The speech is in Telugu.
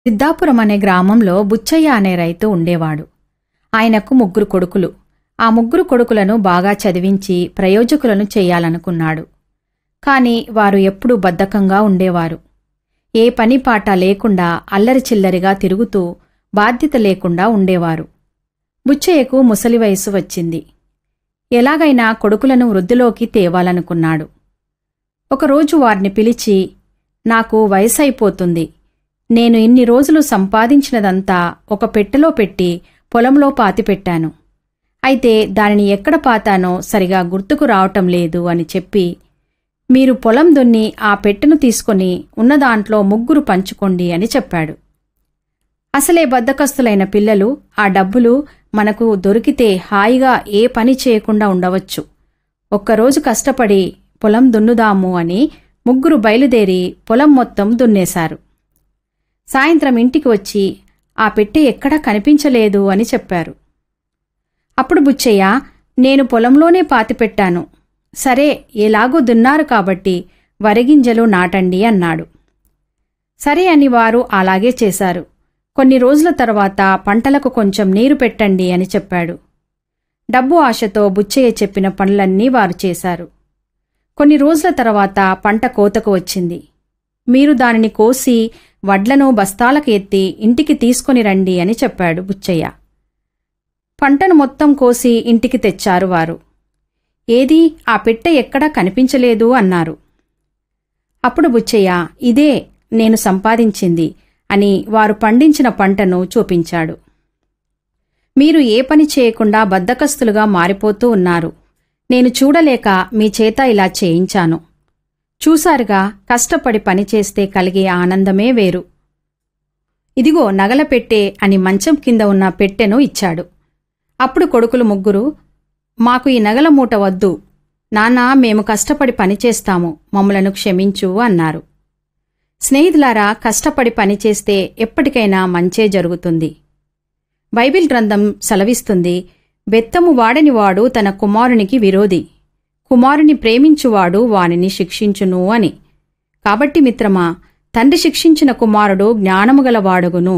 సిద్ధాపురం అనే గ్రామంలో బుచ్చయ్య అనే రైతు ఉండేవాడు. ఆయనకు 3 కొడుకులు. ఆ 3 కొడుకులను బాగా చదివించి ప్రయోజకులను చెయ్యాలనుకున్నాడు. కాని వారు ఎప్పుడూ బద్ధకంగా ఉండేవారు. ఏ పనిపాట లేకుండా అల్లరిచిల్లరిగా తిరుగుతూ బాధ్యత లేకుండా ఉండేవారు. బుచ్చయ్యకు ముసలి వయసు వచ్చింది. ఎలాగైనా కొడుకులను వృద్ధిలోకి తేవాలనుకున్నాడు. ఒకరోజు వారిని పిలిచి, నాకు వయసైపోతుంది. నేను ఇన్ని రోజులు సంపాదించినదంతా ఒక పెట్టెలో పెట్టి పొలంలో పాతిపెట్టాను. అయితే దానిని ఎక్కడ పాతానో సరిగా గుర్తుకు రావటం లేదు అని చెప్పి, మీరు పొలం దున్ని ఆ పెట్టెను తీసుకొని ఉన్నదాంట్లో 3 పంచుకోండి అని చెప్పాడు. అసలే బద్ధకస్తులైన పిల్లలు ఆ డబ్బులు మనకు దొరికితే హాయిగా ఏ పని చేయకుండా ఉండవచ్చు. ఒక్కరోజు కష్టపడి పొలం దున్నుదాము అని 3 బయలుదేరి పొలం మొత్తం దున్నేశారు. సాయంత్రం ఇంటికి వచ్చి ఆ పెట్టె ఎక్కడా కనిపించలేదు అని చెప్పారు. అప్పుడు బుచ్చయ్య, నేను పొలంలోనే పాతిపెట్టాను. సరే, ఎలాగూ దున్నారు కాబట్టి వరిగింజలు నాటండి అన్నాడు. సరే అని వారు అలాగే చేశారు. కొన్ని రోజుల తర్వాత పంటలకు కొంచెం నీరు పెట్టండి అని చెప్పాడు. డబ్బు ఆశతో బుచ్చయ్య చెప్పిన పనులన్నీ వారు చేశారు. కొన్ని రోజుల తర్వాత పంట కోతకు వచ్చింది. మీరు దానిని కోసి వడ్లను బస్తాలకు ఎత్తి ఇంటికి తీసుకొని రండి అని చెప్పాడు బుచ్చయ్య. పంటను మొత్తం కోసి ఇంటికి తెచ్చారు వారు. ఏదీ ఆ పెట్టె ఎక్కడా కనిపించలేదు అన్నారు. అప్పుడు బుచ్చయ్య, ఇదే నేను సంపాదించింది అని వారు పండించిన పంటను చూపించాడు. మీరు ఏ పని చేయకుండా బద్ధకస్తులుగా మారిపోతూ ఉన్నారు. నేను చూడలేక మీ చేత ఇలా చేయించాను. చూశారుగా, కష్టపడి పనిచేస్తే కలిగే ఆనందమే వేరు. ఇదిగో నగల పెట్టె అని మంచం కింద ఉన్న పెట్టెను ఇచ్చాడు. అప్పుడు కొడుకులు 3, మాకు ఈ నగల మూట వద్దు నాన్నా, మేము కష్టపడి పనిచేస్తాము, మమ్మలను క్షమించు అన్నారు. స్నేహితులారా, కష్టపడి పనిచేస్తే ఎప్పటికైనా మంచే జరుగుతుంది. బైబిల్ గ్రంథం సెలవిస్తుంది, బెత్తము వాడనివాడు తన కుమారునికి విరోధి, కుమారుని ప్రేమించువాడు వానిని శిక్షించును అని. కాబట్టి మిత్రమా, తండ్రి శిక్షించిన కుమారుడు జ్ఞానముగలవాడుగును.